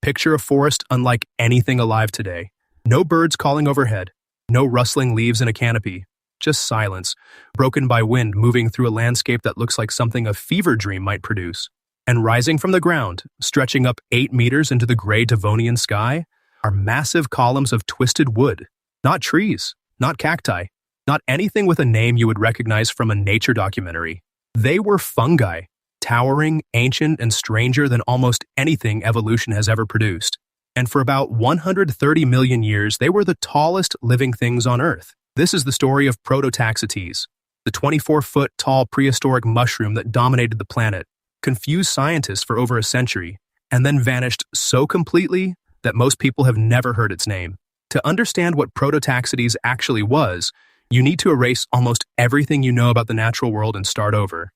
Picture a forest unlike anything alive today. No birds calling overhead, no rustling leaves in a canopy, just silence, broken by wind moving through a landscape that looks like something a fever dream might produce. And rising from the ground, stretching up 8 meters into the gray Devonian sky, are massive columns of twisted wood. Not trees, not cacti, not anything with a name you would recognize from a nature documentary. They were fungi, towering, ancient, and stranger than almost anything evolution has ever produced. And for about 130 million years, they were the tallest living things on Earth. This is the story of Prototaxites, the 24-foot-tall prehistoric mushroom that dominated the planet, confused scientists for over a century, and then vanished so completely that most people have never heard its name. To understand what Prototaxites actually was, you need to erase almost everything you know about the natural world and start over.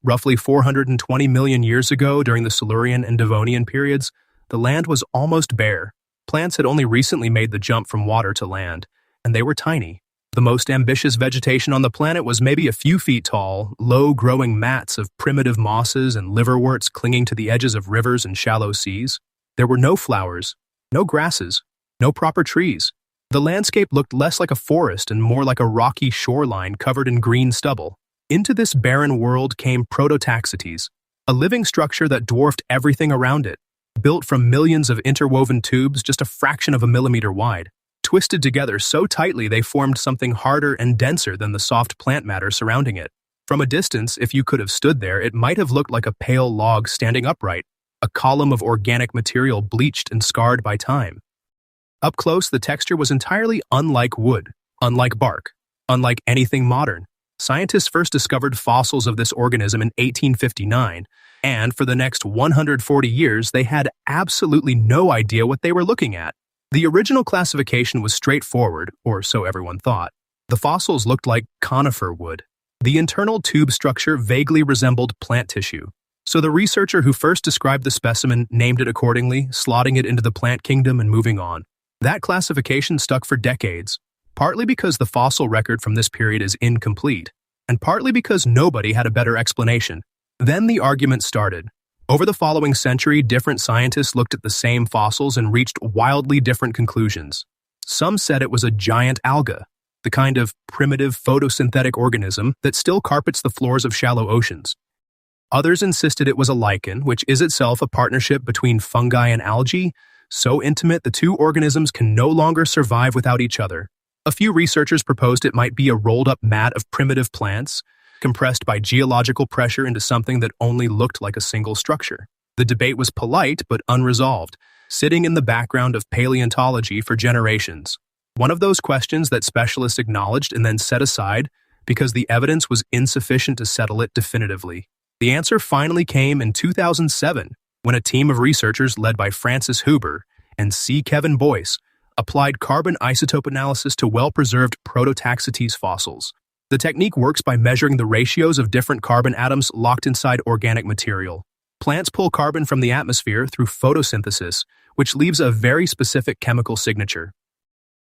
Roughly 420 million years ago, during the Silurian and Devonian periods, the land was almost bare. Plants had only recently made the jump from water to land, and they were tiny. The most ambitious vegetation on the planet was maybe a few feet tall, low-growing mats of primitive mosses and liverworts clinging to the edges of rivers and shallow seas. There were no flowers, no grasses, no proper trees. The landscape looked less like a forest and more like a rocky shoreline covered in green stubble. Into this barren world came Prototaxites, a living structure that dwarfed everything around it, built from millions of interwoven tubes just a fraction of a millimeter wide. Twisted together so tightly they formed something harder and denser than the soft plant matter surrounding it. From a distance, if you could have stood there, it might have looked like a pale log standing upright, a column of organic material bleached and scarred by time. Up close, the texture was entirely unlike wood, unlike bark, unlike anything modern. Scientists first discovered fossils of this organism in 1859, and for the next 140 years, they had absolutely no idea what they were looking at. The original classification was straightforward, or so everyone thought. The fossils looked like conifer wood. The internal tube structure vaguely resembled plant tissue. So the researcher who first described the specimen named it accordingly, slotting it into the plant kingdom and moving on. That classification stuck for decades, partly because the fossil record from this period is incomplete, and partly because nobody had a better explanation. Then the argument started. Over the following century, different scientists looked at the same fossils and reached wildly different conclusions. Some said it was a giant alga, the kind of primitive photosynthetic organism that still carpets the floors of shallow oceans. Others insisted it was a lichen, which is itself a partnership between fungi and algae, so intimate the two organisms can no longer survive without each other. A few researchers proposed it might be a rolled-up mat of primitive plants, compressed by geological pressure into something that only looked like a single structure. The debate was polite but unresolved, sitting in the background of paleontology for generations. One of those questions that specialists acknowledged and then set aside because the evidence was insufficient to settle it definitively. The answer finally came in 2007, when a team of researchers led by Francis Huber and C. Kevin Boyce applied carbon isotope analysis to well-preserved Prototaxites fossils. The technique works by measuring the ratios of different carbon atoms locked inside organic material. Plants pull carbon from the atmosphere through photosynthesis, which leaves a very specific chemical signature.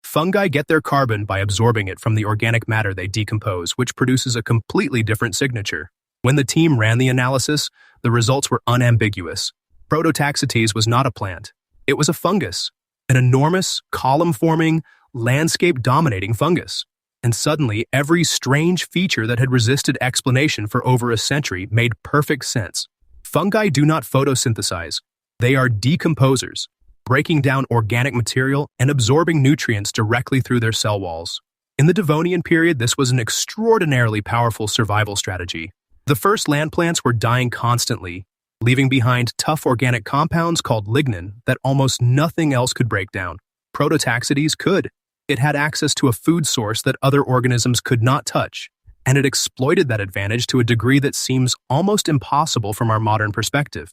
Fungi get their carbon by absorbing it from the organic matter they decompose, which produces a completely different signature. When the team ran the analysis, the results were unambiguous. Prototaxites was not a plant. It was a fungus, an enormous, column-forming, landscape-dominating fungus. And suddenly, every strange feature that had resisted explanation for over a century made perfect sense. Fungi do not photosynthesize. They are decomposers, breaking down organic material and absorbing nutrients directly through their cell walls. In the Devonian period, this was an extraordinarily powerful survival strategy. The first land plants were dying constantly, leaving behind tough organic compounds called lignin that almost nothing else could break down. Prototaxites could. It had access to a food source that other organisms could not touch, and it exploited that advantage to a degree that seems almost impossible from our modern perspective.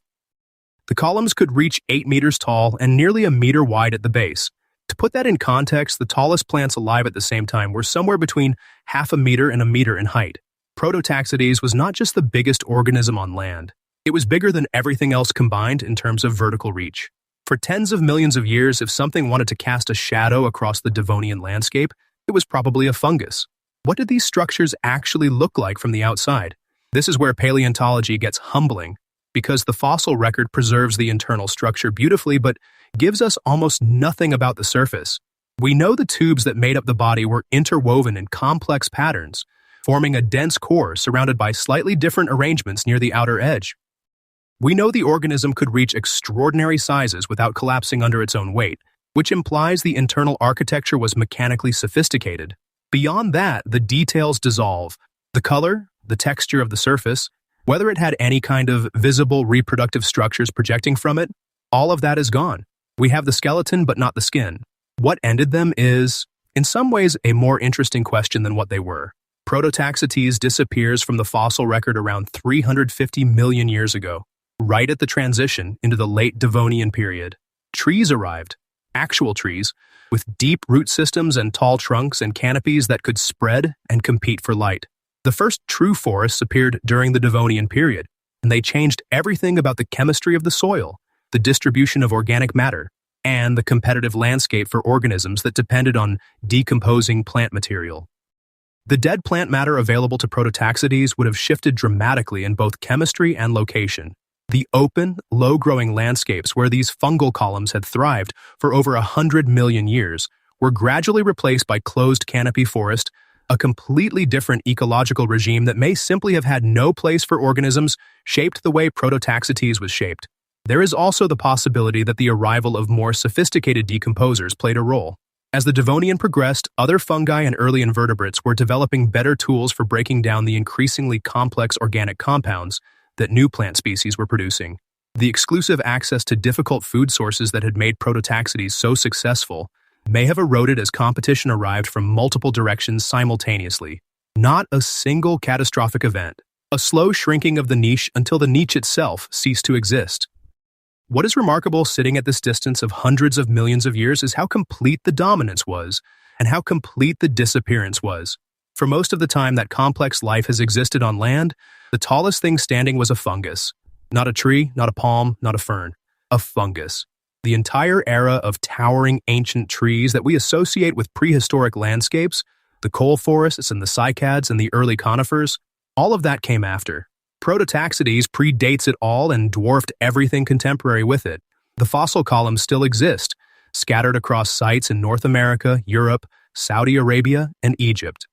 The columns could reach 8 meters tall and nearly a meter wide at the base. To put that in context, the tallest plants alive at the same time were somewhere between half a meter and a meter in height. Prototaxites was not just the biggest organism on land. It was bigger than everything else combined in terms of vertical reach. For tens of millions of years, if something wanted to cast a shadow across the Devonian landscape, it was probably a fungus. What did these structures actually look like from the outside? This is where paleontology gets humbling. because the fossil record preserves the internal structure beautifully but gives us almost nothing about the surface. We know the tubes that made up the body were interwoven in complex patterns, forming a dense core surrounded by slightly different arrangements near the outer edge. We know the organism could reach extraordinary sizes without collapsing under its own weight, which implies the internal architecture was mechanically sophisticated. Beyond that, the details dissolve. The color, the texture of the surface, whether it had any kind of visible reproductive structures projecting from it, all of that is gone. We have the skeleton but not the skin. What ended them is, in some ways, a more interesting question than what they were. Prototaxites disappears from the fossil record around 350 million years ago, right at the transition into the late Devonian period. Trees arrived. Actual trees, with deep root systems and tall trunks and canopies that could spread and compete for light. The first true forests appeared during the Devonian period, and they changed everything about the chemistry of the soil, the distribution of organic matter, and the competitive landscape for organisms that depended on decomposing plant material. The dead plant matter available to prototaxites would have shifted dramatically in both chemistry and location. The open, low-growing landscapes where these fungal columns had thrived for over 100 million years were gradually replaced by closed canopy forest, a completely different ecological regime that may simply have had no place for organisms shaped the way Prototaxites was shaped. There is also the possibility that the arrival of more sophisticated decomposers played a role. As the Devonian progressed, other fungi and early invertebrates were developing better tools for breaking down the increasingly complex organic compounds that new plant species were producing. The exclusive access to difficult food sources that had made Prototaxites so successful may have eroded as competition arrived from multiple directions simultaneously. Not a single catastrophic event. A slow shrinking of the niche until the niche itself ceased to exist. What is remarkable sitting at this distance of hundreds of millions of years is how complete the dominance was and how complete the disappearance was. For most of the time that complex life has existed on land, the tallest thing standing was a fungus. Not a tree, not a palm, not a fern. A fungus. The entire era of towering ancient trees that we associate with prehistoric landscapes, the coal forests and the cycads and the early conifers, all of that came after. Prototaxites predates it all and dwarfed everything contemporary with it. The fossil columns still exist, scattered across sites in North America, Europe, Saudi Arabia, and Egypt.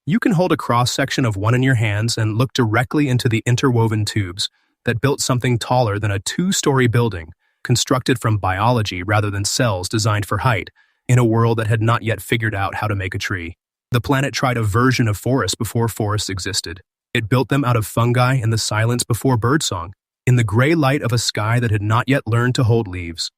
You can hold a cross-section of one in your hands and look directly into the interwoven tubes that built something taller than a 2-story building, constructed from biology rather than cells designed for height, in a world that had not yet figured out how to make a tree. The planet tried a version of forest before forests existed. It built them out of fungi in the silence before birdsong, in the gray light of a sky that had not yet learned to hold leaves.